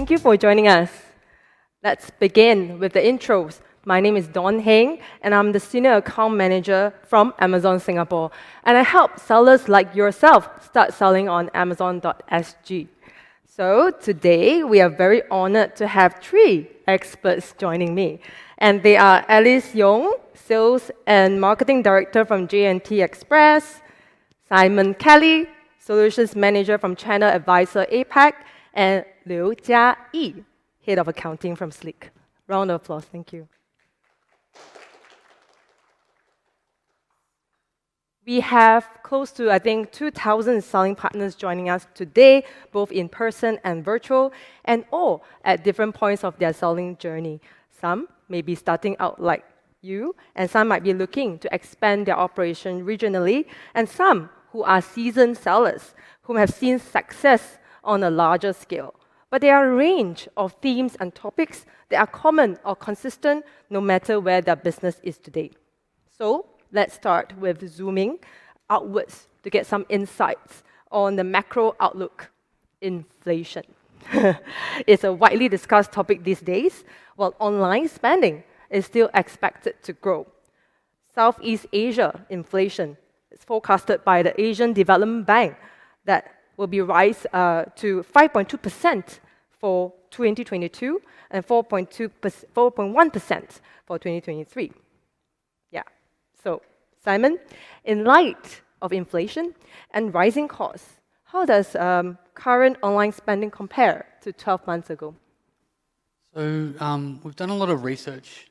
Thank you for joining us. Let's begin with the intros. My name is Heng, and I'm the Senior Account Manager from Amazon Singapore. And I help sellers like yourself start selling on Amazon.sg. So today, we are very honored to have 3 experts joining me. And they are Yeung, Sales and Marketing Director from J&T Express, Simon Kelly, Solutions Manager from ChannelAdvisor APAC, and Liu Jia Yi, Head of Accounting from Sleek. Round of applause, thank you. We have close to, I think, 2,000 selling partners joining us today, both in person and virtual, and all at different points of their selling journey. Some may be starting out like you, and some might be looking to expand their operation regionally, and some who are seasoned sellers who have seen success on a larger scale. But there are a range of themes and topics that are common or consistent no matter where their business is today. So let's start with zooming outwards to get some insights on the macro outlook. Inflation. It's a widely discussed topic these days, while online spending is still expected to grow. Southeast Asia inflation is forecasted by the Asian Development Bank that will be rise to 5.2% for 2022 and 4.1% for 2023. Yeah. So, Simon, in light of inflation and rising costs, how does current online spending compare to 12 months ago? So we've done a lot of research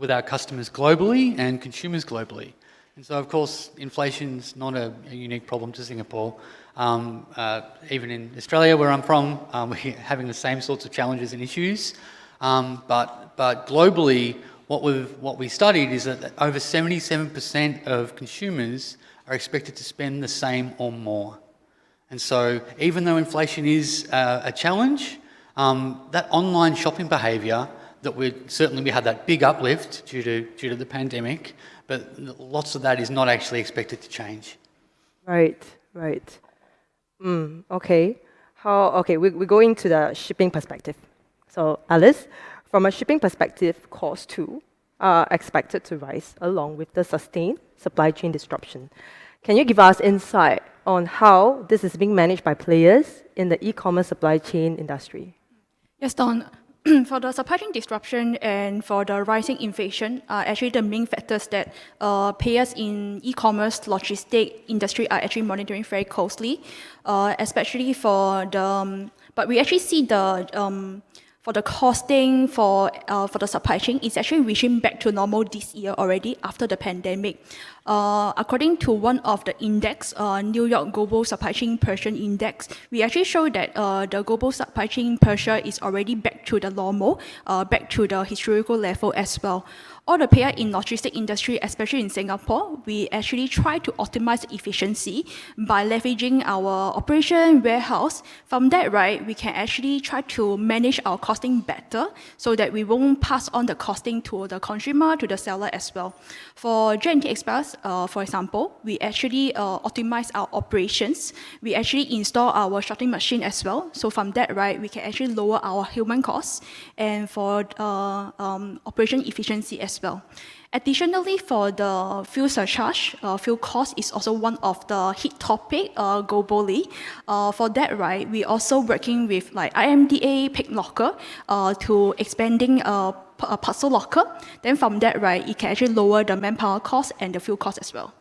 with our customers globally and consumers globally. And so, of course, inflation's not a unique problem to Singapore. Even in Australia, where I'm from, we're having the same sorts of challenges and issues. But globally, what we studied is that over 77% of consumers are expected to spend the same or more. And so, even though inflation is a challenge, that online shopping behaviour that we had that big uplift due to the pandemic, but lots of that is not actually expected to change. Right. Okay. We're going to the shipping perspective. So, Alice, from a shipping perspective, costs too are expected to rise along with the sustained supply chain disruption. Can you give us insight on how this is being managed by players in the e-commerce supply chain industry? Yes, Don. For the supply chain disruption and for the rising inflation are actually the main factors that players in e-commerce logistic industry are actually monitoring very closely, especially for the. But we actually see for the costing for the supply chain is actually reaching back to normal this year already after the pandemic. According to one of the index, New York Global Supply Chain Pressure Index, we actually show that the global supply chain pressure is already back to the normal, back to the historical level as well. All the players in logistic industry, especially in Singapore, we actually try to optimize efficiency by leveraging our operation warehouse. From that, right, we can actually try to manage our costing better so that we won't pass on the costing to the consumer, to the seller as well. For J&T Express, for example, we actually optimize our operations. We actually install our sorting machine as well. So from that, right, we can actually lower our human costs and for operation efficiency as well. Additionally, for the fuel surcharge, fuel cost is also one of the hit topic globally. For that, right, we also working with like IMDA Pick Locker to expanding a parcel locker. Then from that, right, it can actually lower the manpower cost and the fuel cost as well.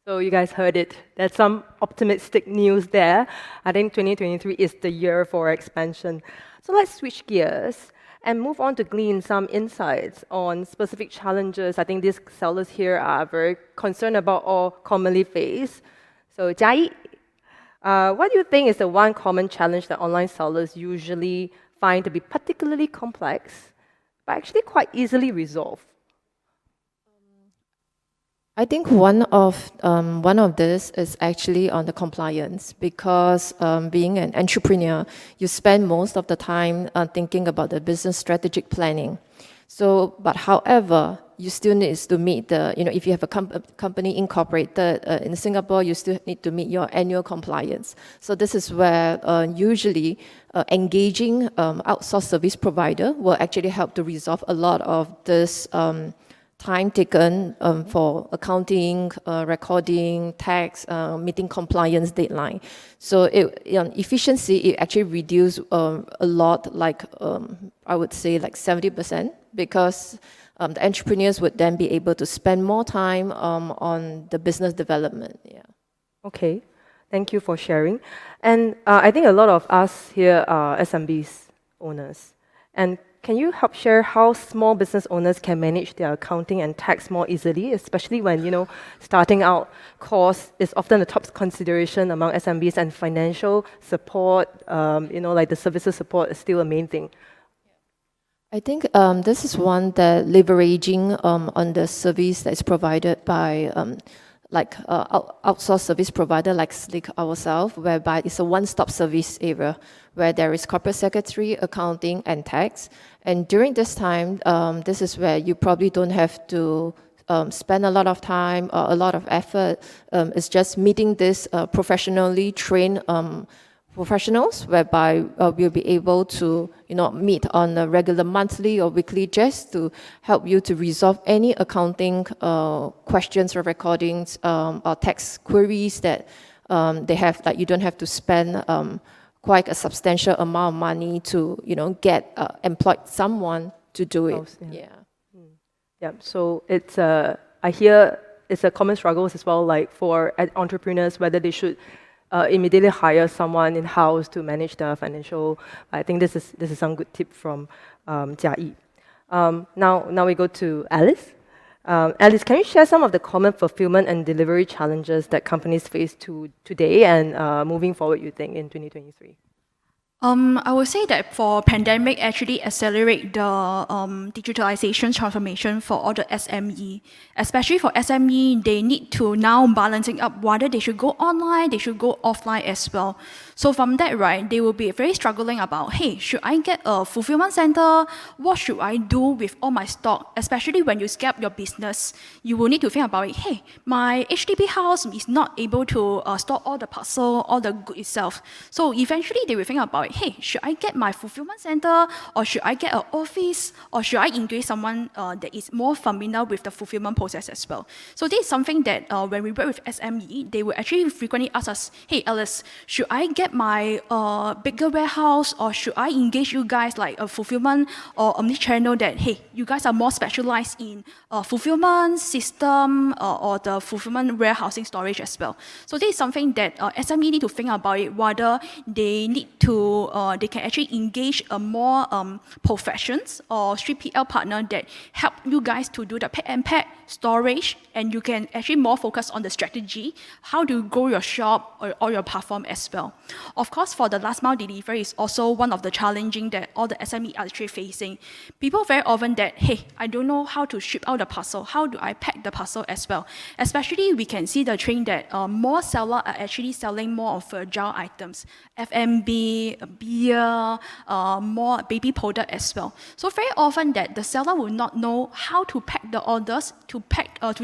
So you guys heard it. There's some optimistic news there. I think 2023 is the year for expansion. So let's switch gears and move on to glean some insights on specific challenges I think these sellers here are very concerned about or commonly face. So, Jia Yi, what do you think is the one common challenge that online sellers usually find to be particularly complex, but actually quite easily resolved? I think one of this is actually on the compliance because being an entrepreneur, you spend most of the time thinking about the business strategic planning. So, but however, you still need to meet the, if you have a company incorporated in Singapore, you still need to meet your annual compliance. So this is where usually engaging outsourced service provider will actually help to resolve a lot of this time taken for accounting, recording, tax, meeting compliance deadline. So efficiency, it actually reduced a lot, like I would say like 70%, because the entrepreneurs would then be able to spend more time on the business development. Yeah. Okay, thank you for sharing. And I think a lot of us here are SMBs owners. And can you help share how small business owners can manage their accounting and tax more easily, especially when, starting out cost is often the top consideration among SMBs, and financial support, like the services support is still a main thing? I think this is one that leveraging on the service that is provided by outsourced service provider like Slick ourselves, whereby it's a one-stop service area where there is corporate secretary, accounting, and tax. And during this time, this is where you probably don't have to spend a lot of time or a lot of effort. It's just meeting this professionally trained professionals, whereby we'll be able to meet on a regular monthly or weekly, just to help you to resolve any accounting questions or recordings or tax queries that they have, that you don't have to spend quite a substantial amount of money to get employed someone to do it. Yeah, so it's I hear it's a common struggle as well, like for entrepreneurs, whether they should immediately hire someone in-house to manage the financial. I think this is some good tip from Jia Yi. Now we go to Alice. Alice, can you share some of the common fulfillment and delivery challenges that companies face today and moving forward, you think, in 2023? I would say that for pandemic actually accelerate the digitalization transformation for all the SME. Especially for SME, they need to now balancing up whether they should go online, they should go offline as well. So from that, right, they will be very struggling about, hey, should I get a fulfillment center? What should I do with all my stock? Especially when you scale up your business, you will need to think about it. Hey, my HDB house is not able to store all the parcel, all the good itself. So eventually they will think about, hey, should I get my fulfillment center, or should I get an office, or should I engage someone that is more familiar with the fulfillment process as well? So this is something that when we work with SME, they will actually frequently ask us, hey, Alice, should I get my bigger warehouse, or should I engage you guys like a fulfillment or omni-channel that, hey, you guys are more specialized in fulfillment system or the fulfillment warehousing storage as well. So this is something that SME need to think about it, whether they need to they can actually engage a more professions or 3PL partner that help you guys to do the pack and pack storage, and you can actually more focus on the strategy, how to grow your shop or your platform as well. Of course, for the last mile delivery is also one of the challenging that all the SME are actually facing. People very often that, hey, I don't know how to ship out the parcel, how do I pack the parcel as well? Especially we can see the trend that more sellers are actually selling more of fragile items, F&B, beer, more baby product as well. So very often that the seller will not know how to pack the orders to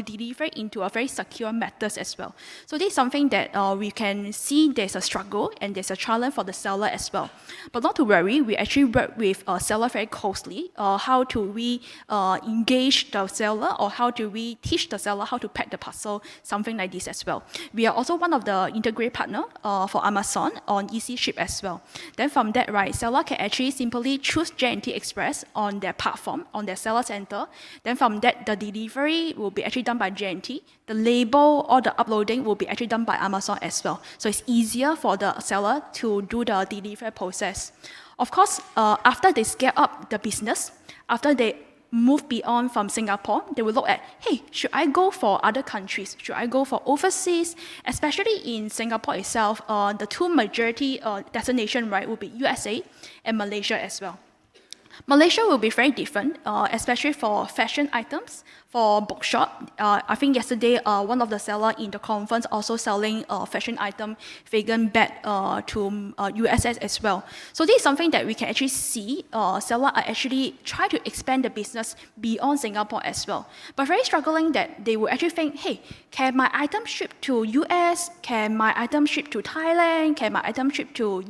deliver into a very secure methods as well. So this is something that we can see there's a struggle and there's a challenge for the seller as well. But not to worry, we actually work with seller very closely. How do we engage the seller, or how do we teach the seller how to pack the parcel, something like this as well. We are also one of the integrated partner for Amazon on EC Ship as well. Then from that, right, seller can actually simply choose J&T Express on their platform, on their seller center. Then from that, the delivery will be actually done by J&T. The label or the uploading will be actually done by Amazon as well. So it's easier for the seller to do the delivery process. Of course, after they scale up the business, after they move beyond from Singapore, they will look at, hey, should I go for other countries? Should I go for overseas? Especially in Singapore itself, the two majority destination, right, will be USA and Malaysia as well. Malaysia will be very different, especially for fashion items. For bookshop, I think yesterday one of the seller in the conference also selling fashion item, vegan bag to USS as well. So this is something that we can actually see. Seller are actually try to expand the business beyond Singapore as well, but very struggling that they will actually think, hey, can my item ship to US? Can my item ship to Thailand? Can my item ship to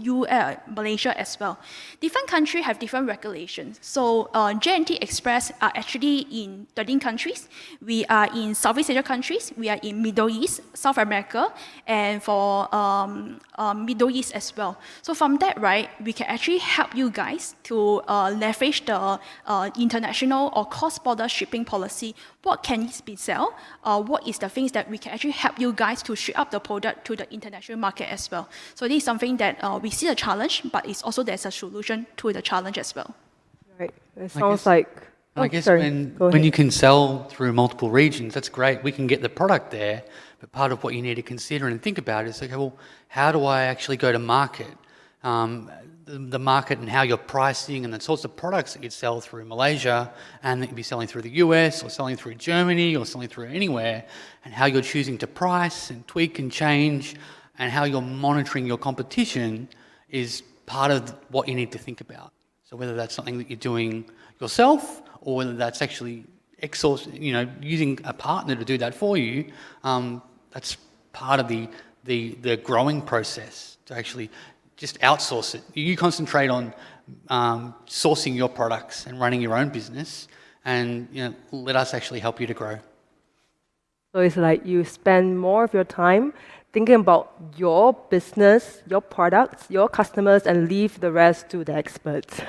Malaysia as well? Different countries have different regulations. So J&T Express are actually in 13 countries. We are in Southeast Asia countries. We are in Middle East, South America, and for Middle East as well. So from that, right, we can actually help you guys to leverage the international or cross-border shipping policy. What can it be sell? What is the things that we can actually help you guys to ship up the product to the international market as well? So this is something that we see a challenge, but it's also there's a solution to the challenge as well. Right. It sounds like. I guess sorry. when you can sell through multiple regions, that's great. We can get the product there, but part of what you need to consider and think about is, okay, well, how do I actually go to market? The market and how you're pricing and the sorts of products that you'd sell through Malaysia and that you'd be selling through the US or selling through Germany or selling through anywhere, and how you're choosing to price and tweak and change and how you're monitoring your competition is part of what you need to think about. So whether that's something that you're doing yourself or whether that's actually using a partner to do that for you, that's part of the growing process to actually just outsource it. You concentrate on sourcing your products and running your own business, and let us actually help you to grow. So it's like you spend more of your time thinking about your business, your products, your customers, and leave the rest to the experts.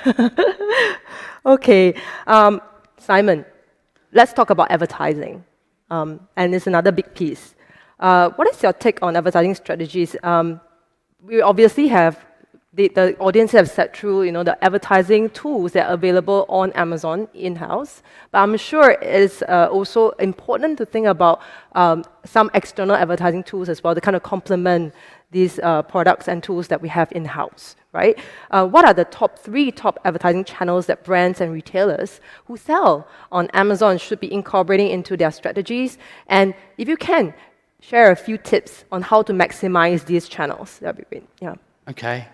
Okay, Simon, let's talk about advertising. And it's another big piece. What is your take on advertising strategies? We obviously have the audience have set through, the advertising tools that are available on Amazon in-house. But I'm sure it's also important to think about some external advertising tools as well to kind of complement these products and tools that we have in-house, right? What are the top 3 advertising channels that brands and retailers who sell on Amazon should be incorporating into their strategies? And if you can, share a few tips on how to maximize these channels. That'd be great. Yeah. Okay,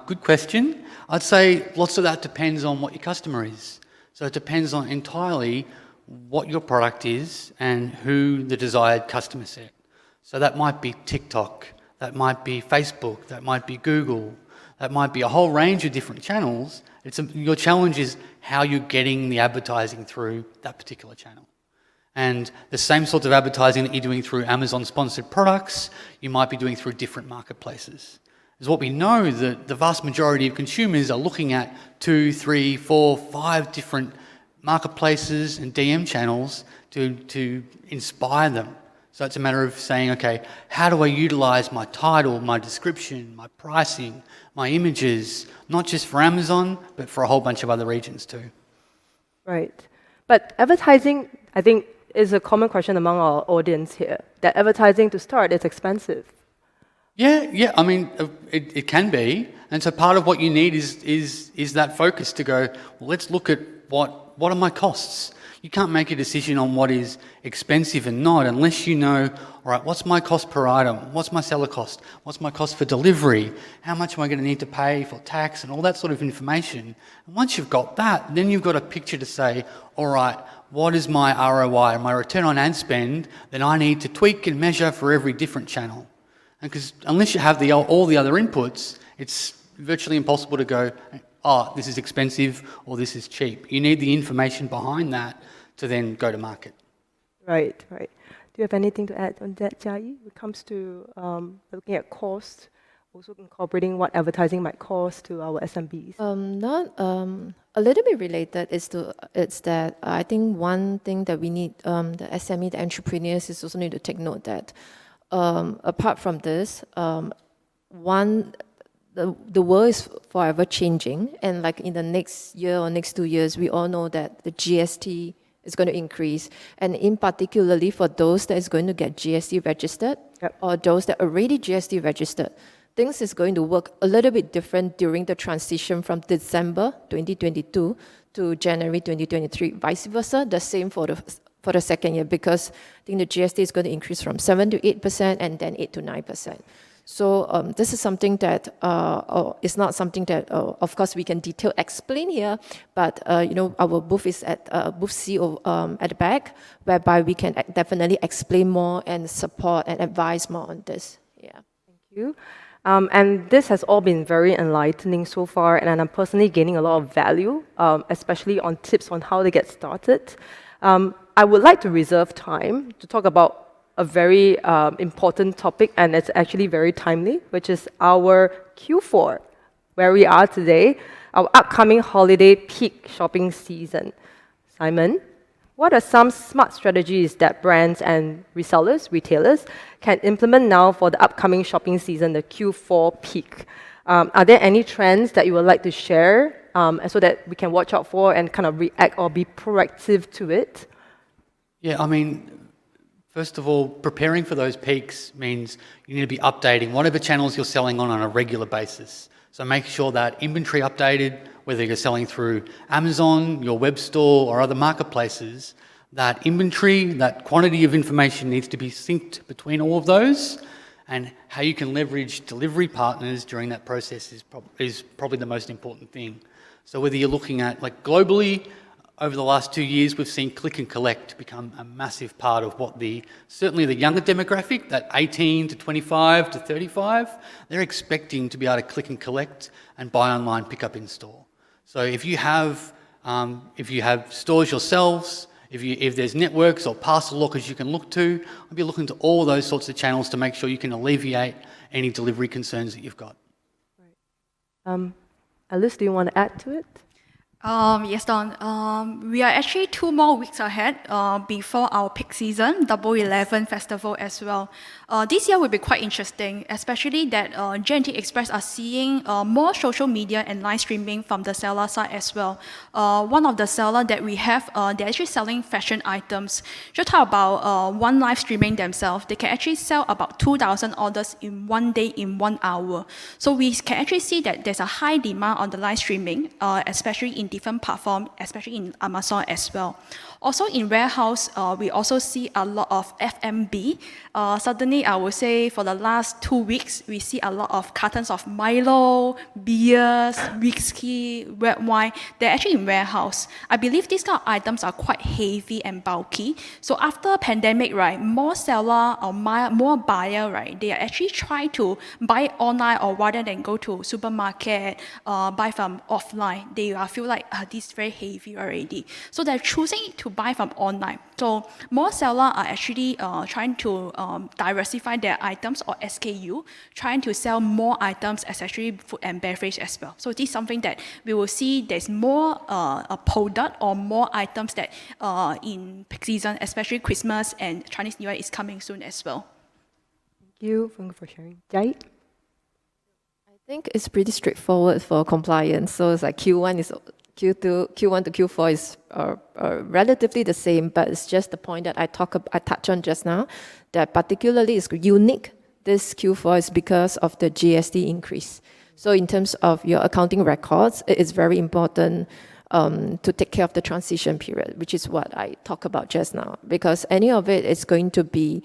good question. I'd say lots of that depends on what your customer is. So it depends on entirely what your product is and who the desired customer set. So that might be TikTok, that might be Facebook, that might be Google, that might be a whole range of different channels. Your challenge is how you're getting the advertising through that particular channel. And the same sort of advertising that you're doing through Amazon-sponsored products, you might be doing through different marketplaces. Is what we know that the vast majority of consumers are looking at 2, 3, 4, 5 different marketplaces and DM channels to inspire them. So it's a matter of saying, okay, how do I utilize my title, my description, my pricing, my images, not just for Amazon, but for a whole bunch of other regions too. Right. But advertising, I think, is a common question among our audience here, that advertising to start is expensive. Yeah. I mean, it can be, and so part of what you need is that focus to go. Well, let's look at what are my costs. You can't make a decision on what is expensive and not unless you know. All right, what's my cost per item? What's my seller cost? What's my cost for delivery? How much am I going to need to pay for tax and all that sort of information? And once you've got that, then you've got a picture to say, all right, what is my ROI, my return on ad spend that I need to tweak and measure for every different channel? Because unless you have all the other inputs, it's virtually impossible to go, oh, this is expensive or this is cheap. You need the information behind that to then go to market. Right. Do you have anything to add on that, Jia Yi? When it comes to looking at cost, also incorporating what advertising might cost to our SMBs? A little bit related is that I think one thing that we need, the SME, the entrepreneurs, is also need to take note that apart from this, the world is forever changing, and like in the next year or next 2 years, we all know that the GST is going to increase, and in particularly for those that is going to get GST registered, or those that are already GST registered, things is going to work a little bit different during the transition from December 2022 to January 2023. Vice versa, the same for the second year, because I think the GST is going to increase from 7 to 8% and then 8 to 9%. So this is something that is not something that, of course, we can detail explain here, but our booth is at booth C at the back, whereby we can definitely explain more and support and advise more on this. Yeah. Thank you. And this has all been very enlightening so far, and I'm personally gaining a lot of value, especially on tips on how to get started. I would like to reserve time to talk about a very important topic, and it's actually very timely, which is our Q4, where we are today, our upcoming holiday peak shopping season. Simon, what are some smart strategies that brands and resellers, retailers, can implement now for the upcoming shopping season, the Q4 peak? Are there any trends that you would like to share so that we can watch out for and kind of react or be proactive to it? Yeah, I mean, first of all, preparing for those peaks means you need to be updating whatever channels you're selling on a regular basis. So make sure that inventory updated, whether you're selling through Amazon, your web store, or other marketplaces, that inventory, that quantity of information needs to be synced between all of those, and how you can leverage delivery partners during that process is probably the most important thing. So whether you're looking at, like globally, over the last 2 years, we've seen click and collect become a massive part of what certainly the younger demographic, that 18 to 25 to 35, they're expecting to be able to click and collect and buy online, pick up in store. So if you have stores yourselves, if there's networks or parcel lockers you can look to, I'll be looking to all those sorts of channels to make sure you can alleviate any delivery concerns that you've got. Right. Alice, do you want to add to it? Yes, Don. We are actually 2 more weeks ahead before our peak season, Double 11 Festival as well. This year will be quite interesting, especially that J&T Express are seeing more social media and live streaming from the seller side as well. One of the seller that we have, they're actually selling fashion items. Just talk about one live streaming themselves, they can actually sell about 2,000 orders in 1 day, in 1 hour. So we can actually see that there's a high demand on the live streaming, especially in different platforms, especially in Amazon as well. Also in warehouse, we also see a lot of F&B. Suddenly, I would say for the last 2 weeks, we see a lot of cartons of Milo, beers, whiskey, red wine. They're actually in warehouse. I believe these kind of items are quite heavy and bulky. So after pandemic, right, more seller or more buyer, right, they are actually trying to buy online or rather than go to supermarket, buy from offline. They feel like this is very heavy already. So they're choosing to buy from online. So more sellers are actually trying to diversify their items or SKU, trying to sell more items, especially food and beverage as well. So this is something that we will see there's more a product or more items that in peak season, especially Christmas and Chinese New Year is coming soon as well. Thank you for sharing. Jai? I think it's pretty straightforward for compliance. So it's like Q1 to Q4 is relatively the same, but it's just the point that I touched on just now, that particularly is unique. This Q4 is because of the GST increase. So in terms of your accounting records, it is very important to take care of the transition period, which is what I talked about just now, because any of it is going to be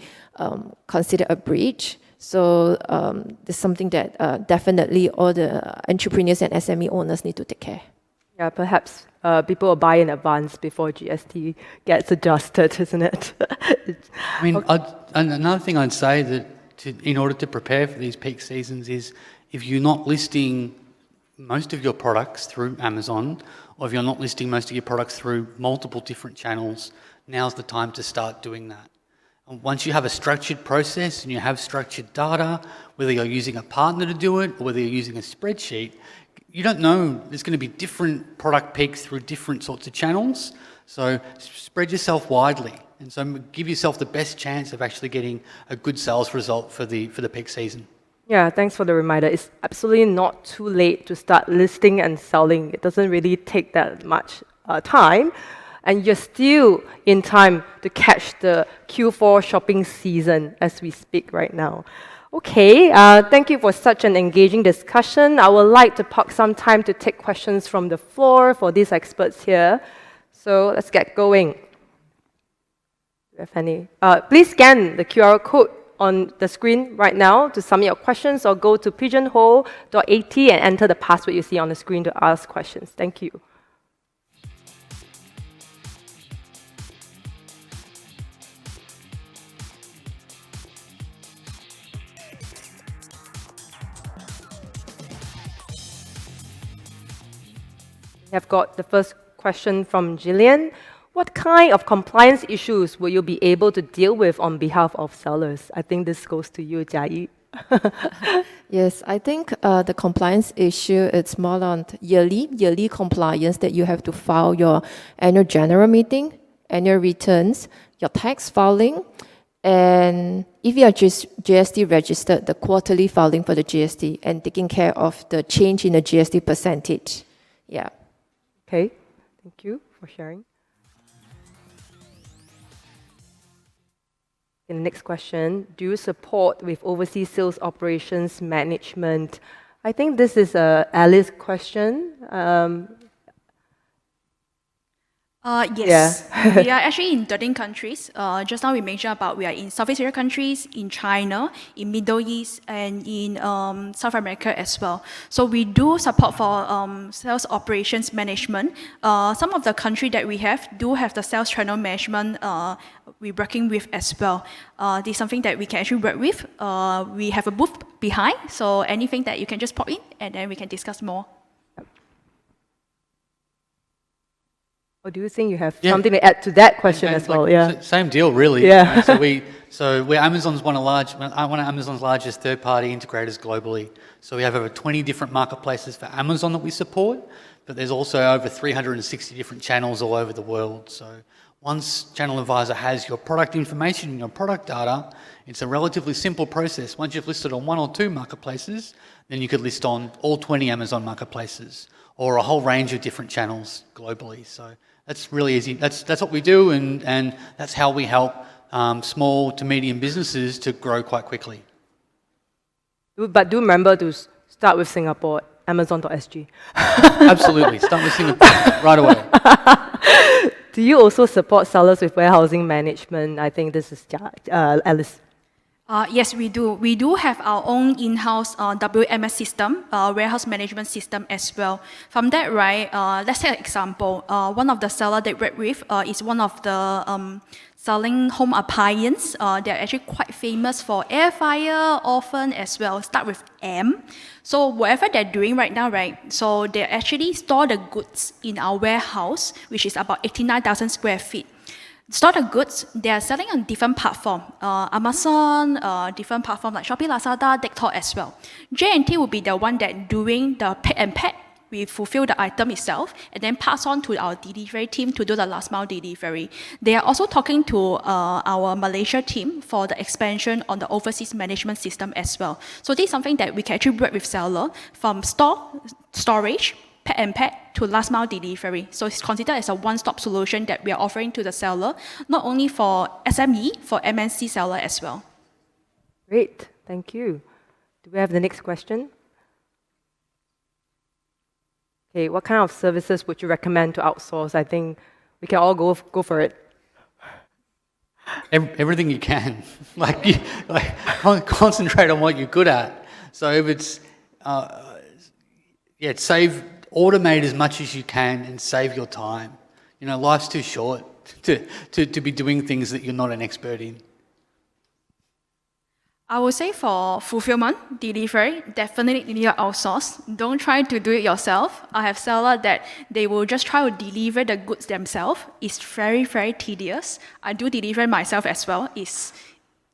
considered a breach. So it's something that definitely all the entrepreneurs and SME owners need to take care. Yeah, perhaps people will buy in advance before GST gets adjusted, isn't it? I mean, another thing I'd say that in order to prepare for these peak seasons is if you're not listing most of your products through Amazon, or if you're not listing most of your products through multiple different channels, now's the time to start doing that. And once you have a structured process and you have structured data, whether you're using a partner to do it or whether you're using a spreadsheet, you don't know, there's going to be different product peaks through different sorts of channels. So spread yourself widely. And so give yourself the best chance of actually getting a good sales result for the peak season. Yeah, thanks for the reminder. It's absolutely not too late to start listing and selling. It doesn't really take that much time. And you're still in time to catch the Q4 shopping season as we speak right now. Okay, thank you for such an engaging discussion. I would like to park some time to take questions from the floor for these experts here. So let's get going. Do you have any? Please scan the QR code on the screen right now to submit your questions, or go to pigeonhole.at and enter the password you see on the screen to ask questions. Thank you. We have got the first question from Jillian. What kind of compliance issues will you be able to deal with on behalf of sellers? I think this goes to you, Jia Yi. Yes, I think the compliance issue, it's more on yearly compliance that you have to file your annual general meeting, annual returns, your tax filing, and if you are just GST registered, the quarterly filing for the GST and taking care of the change in the GST percentage. Yeah. Okay, thank you for sharing. And the next question, do you support with overseas sales operations management? I think this is a Alice question. Yes, we are actually in 13 countries. Just now we mentioned about we are in Southeast Asia countries, in China, in Middle East, and in South America as well. So we do support for sales operations management. Some of the countries that we have do have the sales channel management we're working with as well. This is something that we can actually work with. We have a booth behind, so anything that you can just pop in and then we can discuss more. Or do you think you have something to add to that question as well? Same deal, really. Yeah. So we're Amazon's one of Amazon's largest third-party integrators globally. So we have over 20 different marketplaces for Amazon that we support, but there's also over 360 different channels all over the world. So once ChannelAdvisor has your product information and your product data, it's a relatively simple process. Once you've listed on one or two marketplaces, then you could list on all 20 Amazon marketplaces or a whole range of different channels globally. So that's really easy. That's what we do, and that's how we help small to medium businesses to grow quite quickly. But do remember to start with Singapore, Amazon.sg. Absolutely. Start with Singapore right away. Do you also support sellers with warehousing management? I think this is Alice. Yes, we do. We do have our own in-house WMS system, warehouse management system as well. From that, right, let's take an example. One of the sellers that we work with is one of the selling home appliance. They're actually quite famous for air fryer, oven as well. Start with M. So whatever they're doing right now, right, so they actually store the goods in our warehouse, which is about 89,000 square feet. Store the goods, they are selling on different platforms, Amazon, different platforms like Shopee, Lazada, TikTok as well. J&T will be the one that doing the pick and pack. We fulfill the item itself and then pass on to our delivery team to do the last mile delivery. They are also talking to our Malaysia team for the expansion on the overseas management system as well. So this is something that we can actually work with seller from storage, pack and pack to last mile delivery. So it's considered as a one-stop solution that we are offering to the seller, not only for SME, for MNC seller as well. Great, thank you. Do we have the next question? Okay, what kind of services would you recommend to outsource? I think we can all go for it. Everything you can. Concentrate on what you're good at. So if it's, automate as much as you can and save your time. You know, life's too short to be doing things that you're not an expert in. I would say for fulfillment, delivery, definitely need to outsource. Don't try to do it yourself. I have sellers that they will just try to deliver the goods themselves. It's very, very tedious. I do deliver myself as well.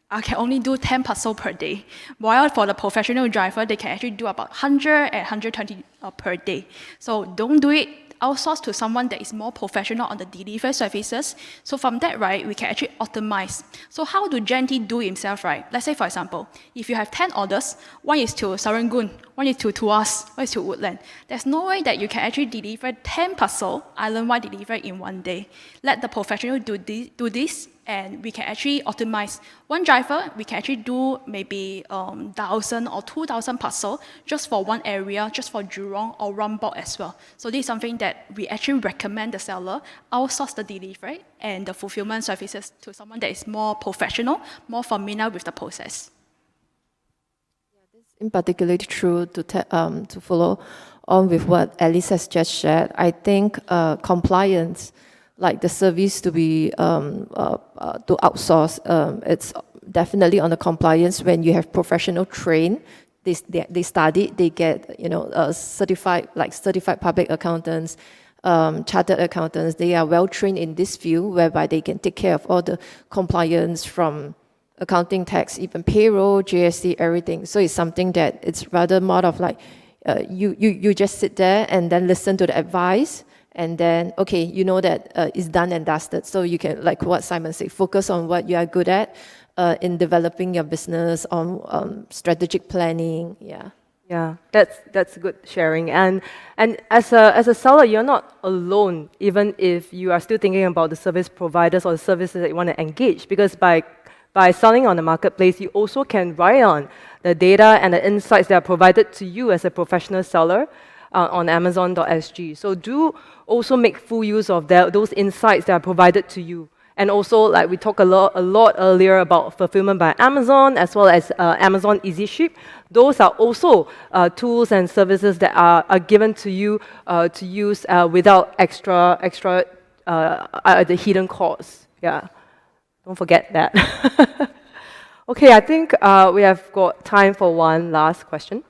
I can only do 10 parcels per day. While for the professional driver, they can actually do about 100 and 120 per day. So don't do it. Outsource to someone that is more professional on the delivery services. So from that, right, we can actually optimize. So how do J&T do himself, right? Let's say, for example, if you have 10 orders, one is to Serangoon, one is to Tuas, one is to Woodland. There's no way that you can actually deliver 10 parcels island-wide delivery in one day. Let the professional do this and we can actually optimize. One driver, we can actually do maybe 1,000 or 2,000 parcel just for one area, just for Jurong or Lombok as well. So this is something that we actually recommend the seller outsource the delivery and the fulfillment services to someone that is more professional, more familiar with the process. In particular, true to follow on with what Alice has just shared. I think compliance, like the service to be to outsource, it's definitely on the compliance. When you have professional trained, they study, they get certified public accountants, chartered accountants. They are well trained in this field, whereby they can take care of all the compliance from accounting, tax, even payroll, GST, everything. So it's something that it's rather more of like you just sit there and then listen to the advice, and then okay, you know that it's done and dusted. So you can, like what Simon said, focus on what you are good at in developing your business, on strategic planning. Yeah, that's good sharing. And as a seller, you're not alone, even if you are still thinking about the service providers or the services that you want to engage, because by selling on the marketplace, you also can rely on the data and the insights that are provided to you as a professional seller on Amazon.sg. So do also make full use of those insights that are provided to you. And also, like we talked a lot earlier about fulfillment by Amazon, as well as Amazon Easy Ship. Those are also tools and services that are given to you to use without extra the hidden costs. Yeah. Don't forget that. Okay, I think we have got time for one last question.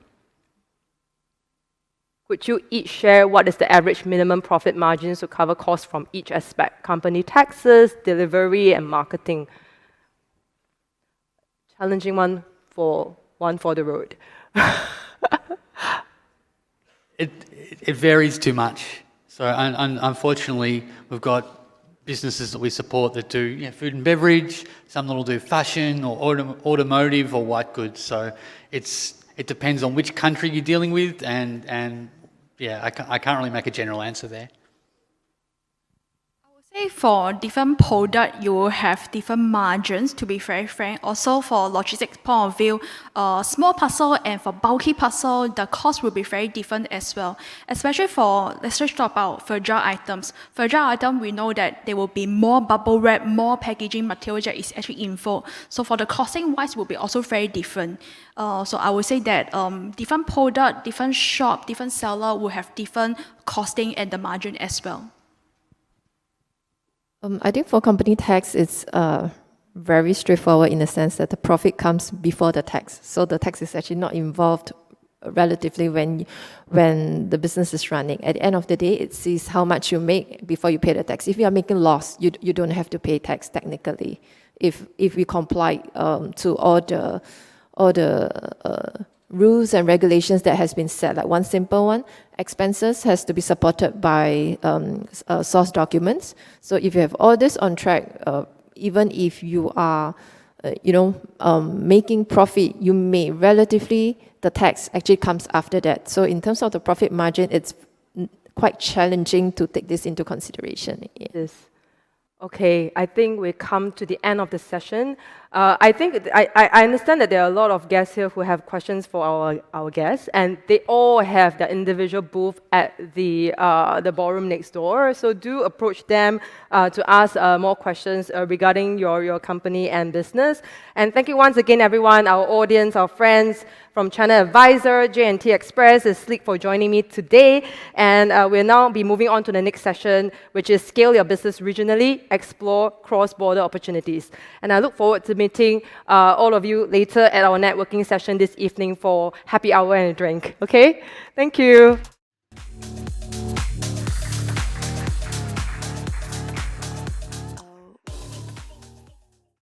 Could you each share what is the average minimum profit margins to cover costs from each aspect? Company taxes, delivery, and marketing. Challenging one for the road. It varies too much. So unfortunately, we've got businesses that we support that do food and beverage, some that will do fashion or automotive or white goods. So it depends on which country you're dealing with, and yeah, I can't really make a general answer there. Say for different product, you will have different margins, to be very frank. Also for logistics point of view, small parcel and for bulky parcel, the cost will be very different as well. Especially for, let's just talk about fragile items. Fragile item, we know that there will be more bubble wrap, more packaging material that is actually involved. So for the costing wise, will be also very different. So I would say that different product, different shop, different seller will have different costing and the margin as well. I think for company tax, it's very straightforward in the sense that the profit comes before the tax. So the tax is actually not involved relatively when the business is running. At the end of the day, it sees how much you make before you pay the tax. If you are making loss, you don't have to pay tax technically. If we comply to all the rules and regulations that has been set. Like one simple one, expenses has to be supported by source documents. So if you have all this on track, even if you are, making profit, you may relatively, the tax actually comes after that. So in terms of the profit margin, it's quite challenging to take this into consideration. Yes. Okay, I think we come to the end of the session. I think I understand that there are a lot of guests here who have questions for our guests, and they all have their individual booth at the ballroom next door. So do approach them to ask more questions regarding your company and business. And thank you once again, everyone, our audience, our friends from ChannelAdvisor, J&T Express, and Sleek for joining me today. And we'll now be moving on to the next session, which is Scale Your Business Regionally, Explore Cross-Border Opportunities. And I look forward to meeting all of you later at our networking session this evening for happy hour and a drink. Okay? Thank you.